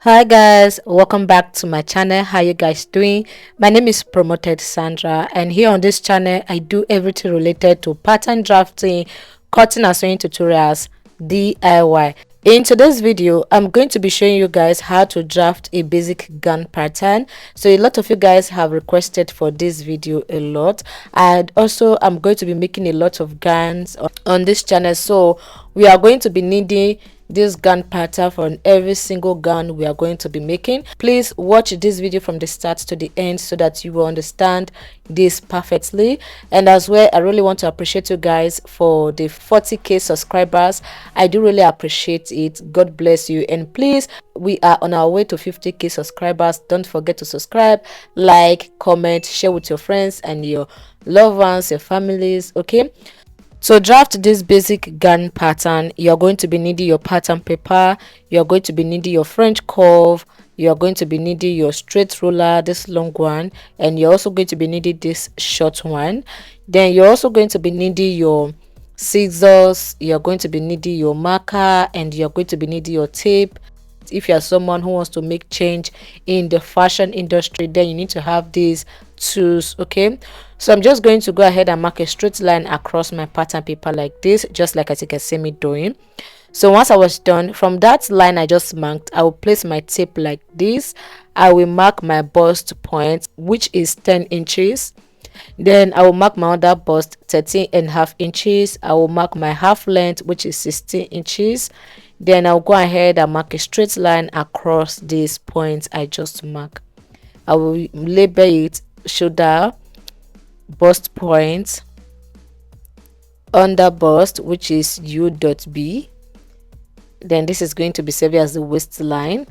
Hi guys, welcome back to my channel. How you guys doing? My name is Promoted Sandra, and here on this channel I do everything related to pattern drafting, cutting and sewing tutorials, DIY. In today's video I'm going to be showing you guys how to draft a basic gown pattern. So a lot of you guys have requested for this video a lot, and also I'm going to be making a lot of gowns on this channel, so we are going to be needing this gown pattern for every single gown we are going to be making. Please watch this video from the start to the end so that you will understand this perfectly. And as well, I really want to appreciate you guys for the 40k subscribers. I do really appreciate it. God bless you. And please, we are on our way to 50k subscribers. Don't forget to subscribe, like, comment, share with your friends and your loved ones, your families. Okay, to draft this basic gown pattern, you're going to be needing your pattern paper, you're going to be needing your French curve, you're going to be needing your straight ruler, this long one, and you're also going to be needing this short one. Then you're also going to be needing your scissors, you're going to be needing your marker, and you're going to be needing your tape. If you are someone who wants to make change in the fashion industry, then you need to have these tools. Okay, so I'm just going to go ahead and mark a straight line across my pattern paper like this, just like as you can see me doing. So once I was done from that line I just marked, I will place my tape like this. I will mark my bust point, which is 10 inches. Then I will mark my other bust 13.5 inches. I will mark my half length, which is 16 inches. Then I'll go ahead and mark a straight line across these points I just marked. I will label it shoulder, bust point, under bust, which is U.B. Then this is going to be serving as the waistline.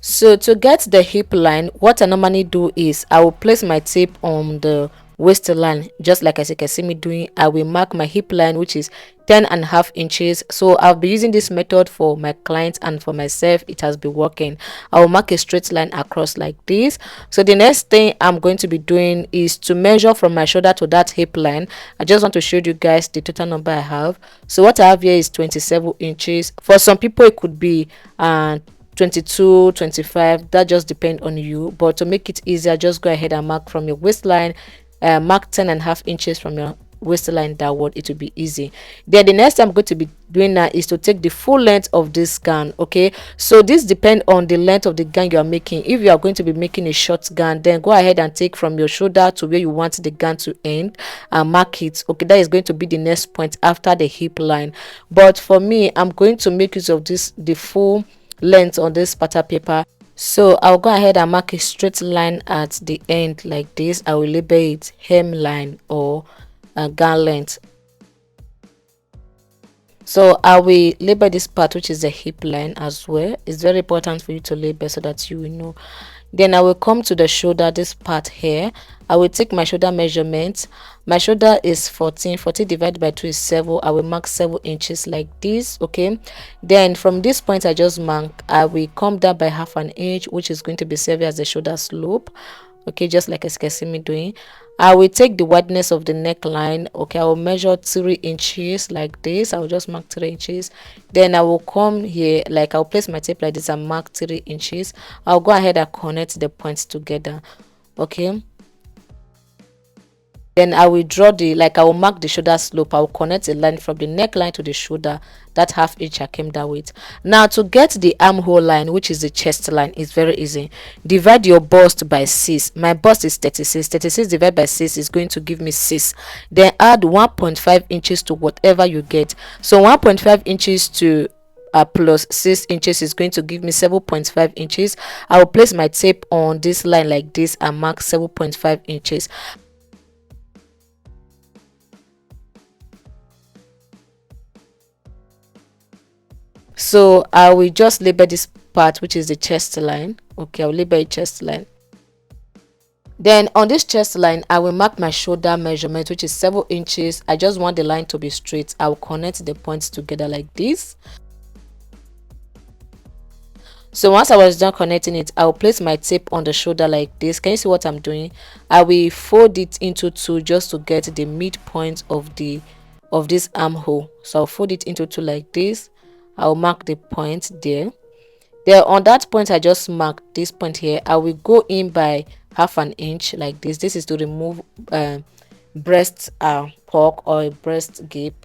So to get the hip line, what I normally do is I will place my tape on the waistline, just like as you can see me doing. I will mark my hip line, which is 10.5 inches. So I'll be using this method for my clients and for myself. It has been working. I will mark a straight line across like this. So the next thing I'm going to be doing is to measure from my shoulder to that hip line. I just want to show you guys the total number I have. So what I have here is 27 inches. For some people it could be 22, 25, that just depends on you. But to make it easier, just go ahead and mark from your waistline, mark 10.5 inches from your waistline downward. It will be easy. Then the next I'm going to be doing now is to take the full length of this gown. Okay, so this depends on the length of the gown you are making. If you are going to be making a short gown, then go ahead and take from your shoulder to where you want the gown to end and mark it. Okay, that is going to be the next point after the hip line. But for me, I'm going to make use of this, the full length on this pattern paper. So I'll go ahead and mark a straight line at the end like this. I will label it hemline or gown length. So I will label this part, which is the hip line as well. It's very important for you to label so that you will know. Then I will come to the shoulder, this part here. I will take my shoulder measurement. My shoulder is 14 divided by 2 is 7. I will mark 7 inches like this. Okay, then from this point I just mark, I will come down by half an inch, which is going to be serving as the shoulder slope. Okay, just like as you can see me doing. I will take the wideness of the neckline. Okay, I will measure 3 inches like this. I will just mark 3 inches. Then I will come here, like I'll place my tape like this and mark 3 inches. I'll go ahead and connect the points together. Okay, then I will draw the, like I will mark the shoulder slope. I will connect a line from the neckline to the shoulder, that half inch I came down with. Now to get the armhole line, which is the chest line, is very easy. Divide your bust by 6. My bust is 36. 36 divided by 6 is going to give me 6. Then add 1.5 inches to whatever you get. So 1.5 inches to plus 6 inches is going to give me 7.5 inches. I will place my tape on this line like this and mark 7.5 inches. So I will just label this part, which is the chest line. Okay, I'll label a chest line. Then on this chest line I will mark my shoulder measurement, which is 7 inches. I just want the line to be straight. I will connect the points together like this. So once I was done connecting it, I will place my tape on the shoulder like this. Can you see what I'm doing? I will fold it into 2 just to get the midpoint of this armhole. So I'll fold it into 2 like this. I'll mark the point there. There on that point I just marked this point here, I will go in by half an inch like this. This is to remove breast pork or breast gape.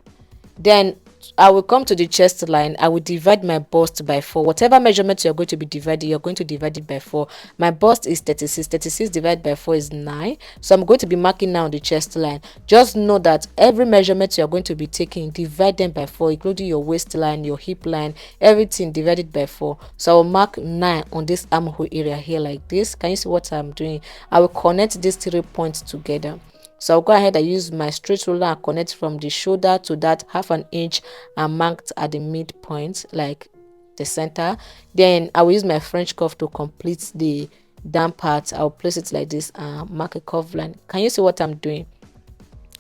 Then I will come to the chest line. I will divide my bust by 4. Whatever measurement you're going to be dividing, you're going to divide it by 4. My bust is 36. 36 divided by 4 is 9. So I'm going to be marking now the chest line. Just know that every measurement you're going to be taking, divide them by 4, including your waistline, your hip line, everything divided by 4. So I will mark 9 on this armhole area here like this. Can you see what I'm doing? I will connect these 3 points together. So I'll go ahead and use my straight ruler and connect from the shoulder to that half an inch and marked at the midpoint, like the center. Then I will use my French curve to complete the down part. I'll place it like this and mark a curve line. Can you see what I'm doing?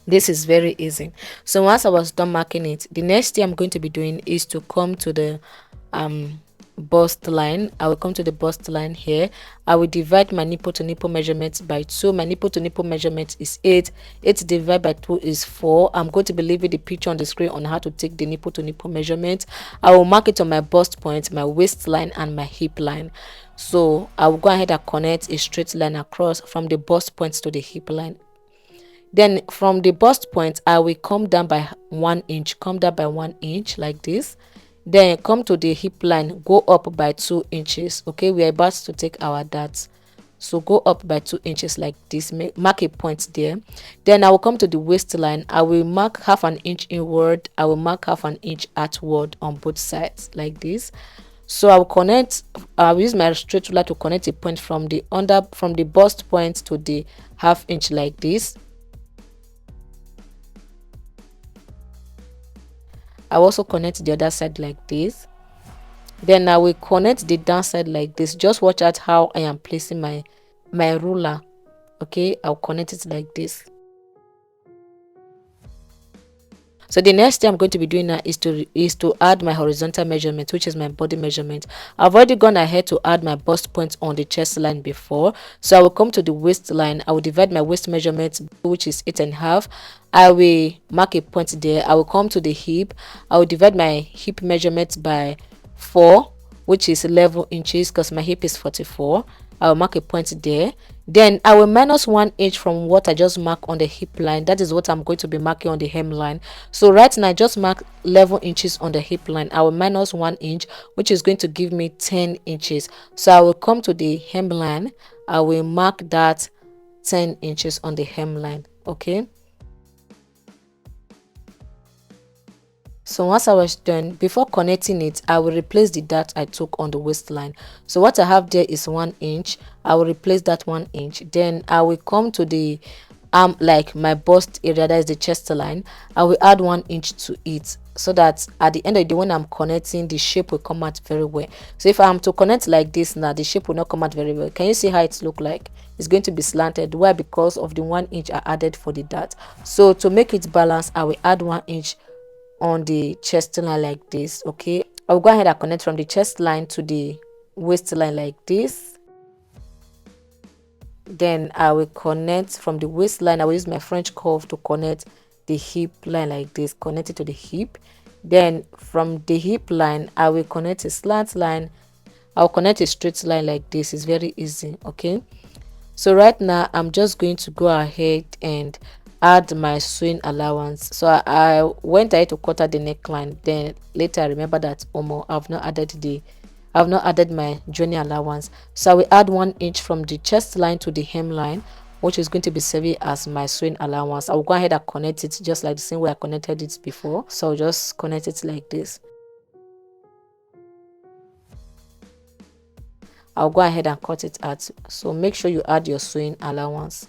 This is very easy. So once I was done marking it, the next thing I'm going to be doing is to come to the bust line. I will come to the bust line here. I will divide my nipple to nipple measurements by 2. My nipple to nipple measurement is 8. 8 divided by 2 is 4. I'm going to be leaving the picture on the screen on how to take the nipple to nipple measurement. I will mark it on my bust point, my waistline, and my hip line. So I will go ahead and connect a straight line across from the bust point to the hip line. Then from the bust point, I will come down by 1 inch. Come down by 1 inch like this. Then come to the hip line, go up by 2 inches. Okay, we are about to take our darts. So go up by 2 inches like this. Mark a point there. Then I will come to the waistline. I will mark half an inch inward. I will mark half an inch outward on both sides like this. So I will connect. I will use my straight ruler to connect a point from the bust point to the half inch like this. I will also connect the other side like this. Then I will connect the down side like this. Just watch out how I am placing my ruler. Okay, I'll connect it like this. So the next thing I'm going to be doing now is to add my horizontal measurement, which is my body measurement. I've already gone ahead to add my bust point on the chest line before. So I will come to the waistline. I will divide my waist measurement, which is 8.5. I will mark a point there. I will come to the hip. I will divide my hip measurement by 4, which is 11 inches because my hip is 44. I will mark a point there. Then I will minus 1 inch from what I just marked on the hip line. That is what I'm going to be marking on the hemline. So right now I just mark 11 inches on the hip line. I will minus 1 inch, which is going to give me 10 inches. So I will come to the hemline. I will mark that 10 inches on the hemline. Okay. So once I was done, before connecting it, I will replace the dart I took on the waistline. So what I have there is 1 inch. I will replace that 1 inch. Then I will come to the arm, like my bust area, that is the chest line. I will add 1 inch to it so that at the end of the day, when I'm connecting, the shape will come out very well. So if I am to connect like this now, the shape will not come out very well. Can you see how it look like? It's going to be slanted. Why? Because of the 1 inch I added for the dart. So to make it balance, I will add 1 inch on the chest line like this. Okay, I'll go ahead and connect from the chest line to the waistline like this. Then I will connect from the waistline. I will use my French curve to connect the hip line like this, connect it to the hip. Then from the hip line, I will connect a slant line. I'll connect a straight line like this. It's very easy. Okay, so right now I'm just going to go ahead and add my sewing allowance. So I went ahead to cut out the neckline. Then later I remember that I've not added my journey allowance. So I will add 1 inch from the chest line to the hemline, which is going to be serving as my sewing allowance. I will go ahead and connect it just like the same way I connected it before. So I'll just connect it like this. I'll go ahead and cut it out. So make sure you add your sewing allowance.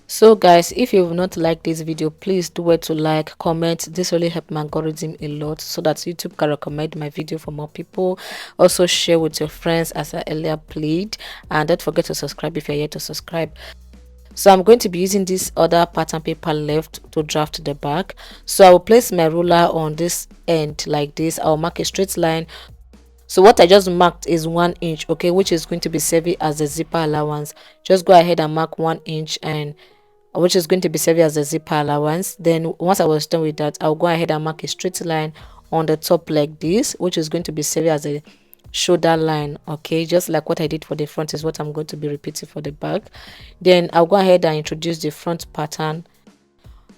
So guys, if you've not liked this video, please do it to like, comment. This really helps my algorithm a lot so that YouTube can recommend my video for more people. Also share with your friends as I earlier played, and don't forget to subscribe if you're yet to subscribe. So I'm going to be using this other pattern paper left to draft the back. So I will place my ruler on this end like this. I'll mark a straight line. So what I just marked is 1 inch, okay, which is going to be serving as the zipper allowance. Just go ahead and mark 1 inch, and which is going to be serving as the zipper allowance. Then once I was done with that, I'll go ahead and mark a straight line on the top like this, which is going to be serving as a shoulder line. Okay, just like what I did for the front is what I'm going to be repeating for the back. Then I'll go ahead and introduce the front pattern.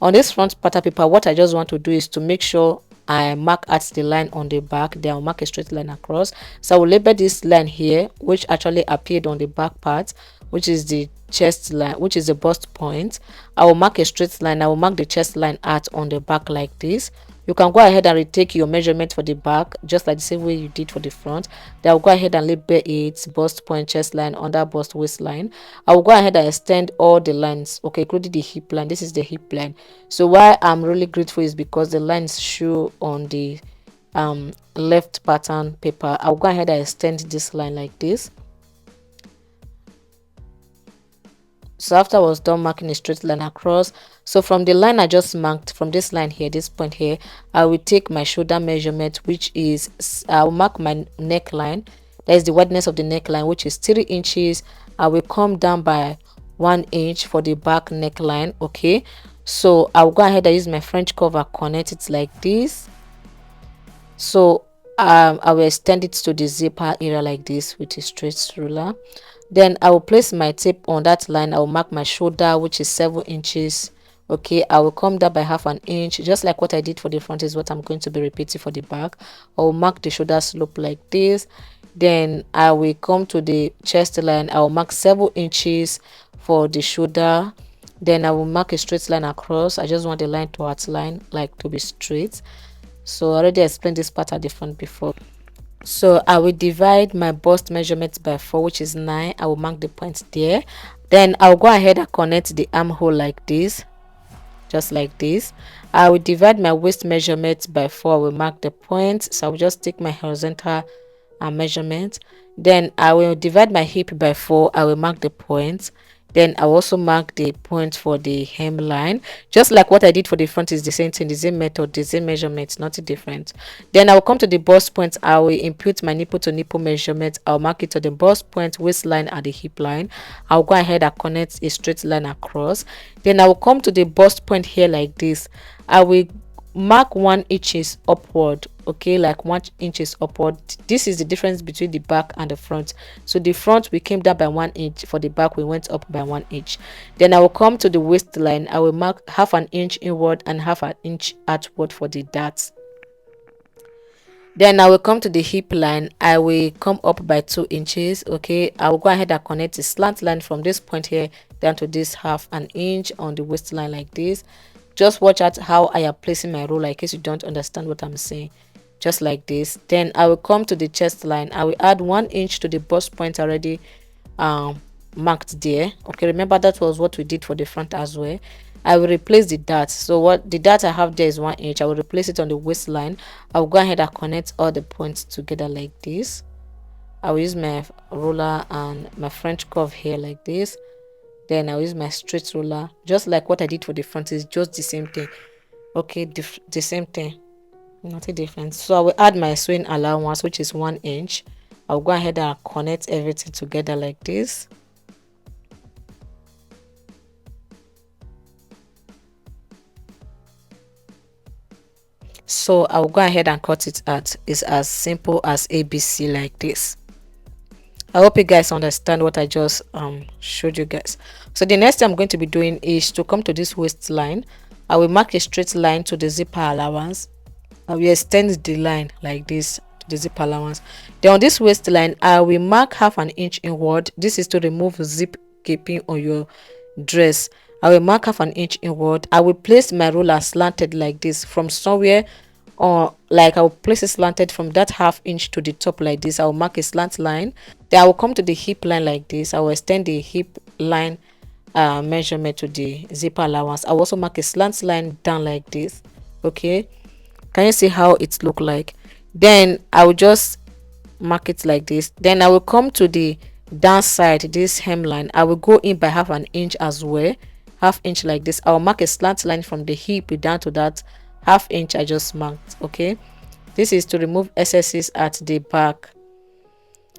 On this front pattern paper, what I just want to do is to make sure I mark at the line on the back. Then I'll mark a straight line across. So I will label this line here, which actually appeared on the back part, which is the chest line, which is the bust point. I will mark a straight line. I will mark the chest line at on the back like this. You can go ahead and retake your measurement for the back, just like the same way you did for the front. Then I'll go ahead and label it bust point, chest line, under bust waistline. I will go ahead and extend all the lines, okay, including the hip line. This is the hip line. So why I'm really grateful is because the lines show on the left pattern paper. I'll go ahead and extend this line like this. So after I was done marking a straight line across, so from the line I just marked, from this line here, this point here, I will take my shoulder measurement, which is, I will mark my neckline. That is the wideness of the neckline, which is 3 inches. I will come down by 1 inch for the back neckline. Okay, so I'll go ahead and use my French cover, connect it like this. So I will extend it to the zipper area like this with a straight ruler. Then I will place my tape on that line. I will mark my shoulder, which is 7 inches. Okay, I will come down by half an inch, just like what I did for the front is what I'm going to be repeating for the back. I will mark the shoulder slope like this. Then I will come to the chest line. I will mark 7 inches for the shoulder. Then I will mark a straight line across. I just want the line to outline, like to be straight. So I already explained this part at the front before. So I will divide my bust measurement by 4, which is 9. I will mark the point there. Then I'll go ahead and connect the armhole like this, just like this. I will divide my waist measurement by 4. I will mark the point. So I will just take my horizontal measurement. Then I will divide my hip by 4. I will mark the point. Then I will also mark the point for the hemline, just like what I did for the front. Is the same thing, the same method, the same measurement, nothing different. Then I will come to the bust point. I will input my nipple to nipple measurement. I'll mark it to the bust point, waistline, and the hip line. I'll go ahead and connect a straight line across. Then I will come to the bust point here like this. I will mark 1 inches upward, okay, like 1 inches upward. This is the difference between the back and the front. So the front we came down by 1 inch, for the back we went up by 1 inch. Then I will come to the waistline. I will mark half an inch inward and half an inch outward for the darts. Then I will come to the hip line. I will come up by 2 inches. Okay, I will go ahead and connect a slant line from this point here down to this half an inch on the waistline like this. Just watch out how I am placing my ruler in case you don't understand what I'm saying, just like this. Then I will come to the chest line. I will add 1 inch to the bust point already marked there. Okay, remember that was what we did for the front as well. I will replace the dart. So what the dart I have there is 1 inch. I will replace it on the waistline. I will go ahead and connect all the points together like this. I will use my ruler and my French curve here like this. Then I'll use my straight ruler, just like what I did for the front. Is just the same thing. Okay, the same thing, nothing different. So I will add my sewing allowance, which is 1 inch. I'll go ahead and connect everything together like this. So I'll go ahead and cut it out. It's as simple as ABC like this. I hope you guys understand what I just showed you guys. So the next thing I'm going to be doing is to come to this waistline. I will mark a straight line to the zipper allowance. I will extend the line like this to the zipper allowance. Then on this waistline, I will mark half an inch inward. This is to remove zip gaping on your dress. I will mark half an inch inward. I will place my ruler slanted like this from somewhere, or like I will place it slanted from that half inch to the top like this. I will mark a slant line. Then I will come to the hip line like this. I will extend the hip line measurement to the zipper allowance. I will also mark a slant line down like this. Okay, can you see how it look like? Then I will just mark it like this. Then I will come to the down side, this hemline. I will go in by half an inch as well, half inch like this. I will mark a slant line from the hip down to that half inch I just marked. Okay, this is to remove excesses at the back.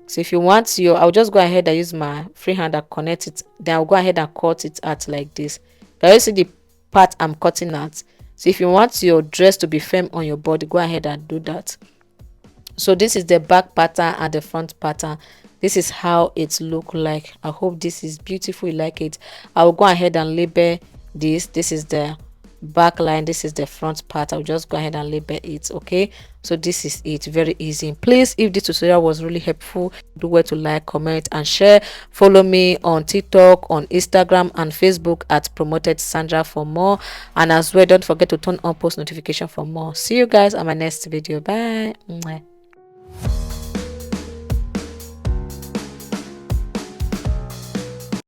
So if you want your, I'll just go ahead and use my freehand and connect it. Then I'll go ahead and cut it out like this. Can you see the part I'm cutting out? So if you want your dress to be firm on your body, go ahead and do that. So this is the back pattern and the front pattern. This is how it look like. I hope this is beautiful, you like it. I will go ahead and label this is the back line, this is the front part. I'll just go ahead and label it. Okay, so this is it, very easy. Please, if this tutorial was really helpful, do well to like, comment and share. Follow me on TikTok, on Instagram and Facebook at Promoted Sandra for more, and as well don't forget to turn on post notification for more. See you guys on my next video. Bye. Mwah.